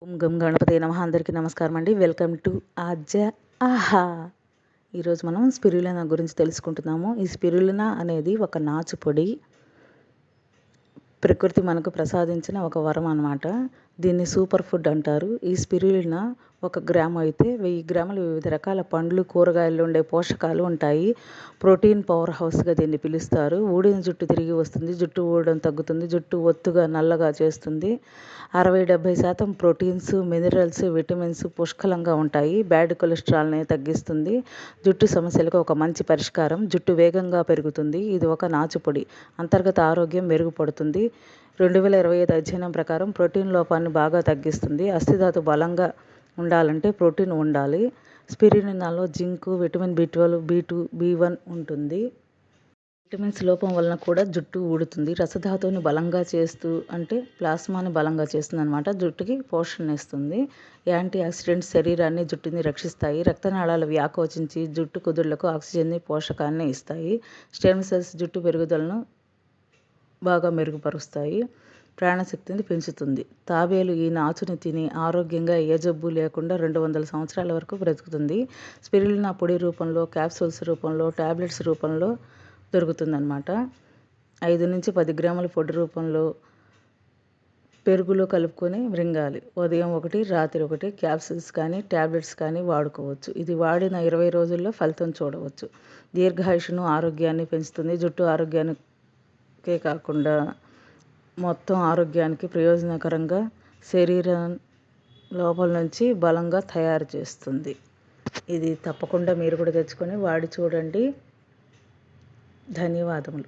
ఓం గం గణపతి నమః. అందరికీ నమస్కారం అండి. వెల్కమ్ టు ఆహా. ఈరోజు మనం స్పిరులినా గురించి తెలుసుకుంటున్నాము. ఈ స్పిరులినా అనేది ఒక నాచు పొడి. ప్రకృతి మనకు ప్రసాదించిన ఒక వరం అన్నమాట. దీన్ని సూపర్ ఫుడ్ అంటారు. ఈ స్పిరులినా 1 గ్రాము అయితే 1000 గ్రాములు వివిధ రకాల పండ్లు, కూరగాయల్లో ఉండే పోషకాలు ఉంటాయి. ప్రోటీన్ పవర్ హౌస్గా దీన్ని పిలుస్తారు. ఊడిన జుట్టు తిరిగి వస్తుంది, జుట్టు ఊడడం తగ్గుతుంది, జుట్టు ఒత్తుగా నల్లగా చేస్తుంది. 60-70% ప్రోటీన్స్, మినరల్స్, విటమిన్స్ పుష్కలంగా ఉంటాయి. బ్యాడ్ కొలెస్ట్రాల్ని తగ్గిస్తుంది. జుట్టు సమస్యలకు ఒక మంచి పరిష్కారం. జుట్టు వేగంగా పెరుగుతుంది. ఇది ఒక నాచుపొడి. అంతర్గత ఆరోగ్యం మెరుగుపడుతుంది. 2025 అధ్యయనం ప్రకారం ప్రోటీన్ లోపాన్ని బాగా తగ్గిస్తుంది. అస్థిధాతు బలంగా ఉండాలంటే ప్రోటీన్ ఉండాలి. స్పిరులినాలో zinc, vitamin B12, B2, B1 ఉంటుంది. విటమిన్స్ లోపం వలన కూడా జుట్టు ఊడుతుంది. రసధాతువుని బలంగా చేస్తూ అంటే ప్లాస్మాని బలంగా చేస్తుంది అనమాట. జుట్టుకి పోషణ ఇస్తుంది. యాంటీ ఆక్సిడెంట్స్ శరీరాన్ని, జుట్టుని రక్షిస్తాయి. రక్తనాళాలు వ్యాకోచించి జుట్టు కుదుళ్లకు ఆక్సిజన్ని, పోషకాన్ని ఇస్తాయి. స్టెమ్ సెల్స్ జుట్టు పెరుగుదలను బాగా మెరుగుపరుస్తాయి. ప్రాణశక్తిని పెంచుతుంది. తాబేలు ఈ నాచుని తిని ఆరోగ్యంగా ఏ జబ్బు లేకుండా 200 సంవత్సరాల వరకు బ్రతుకుతుంది. స్పిరులినా పొడి రూపంలో, క్యాప్సూల్స్ రూపంలో, టాబ్లెట్స్ రూపంలో దొరుకుతుందన్నమాట. 5-10 గ్రాముల పొడి రూపంలో పెరుగులో కలుపుకొని మృంగాలి. ఉదయం 1, రాత్రి 1 క్యాప్సూల్స్ కానీ టాబ్లెట్స్ కానీ వాడుకోవచ్చు. ఇది వాడిన 20 రోజుల్లో ఫలితం చూడవచ్చు. దీర్ఘాయుషును, ఆరోగ్యాన్ని పెంచుతుంది. జుట్టు ఆరోగ్యానికే కాకుండా మొత్తం ఆరోగ్యానికి ప్రయోజనకరంగా శరీరం లోపల నుంచి బలంగా తయారు చేస్తుంది. ఇది తప్పకుండా మీరు కూడా తెచ్చుకొని వాడి చూడండి. ధన్యవాదములు.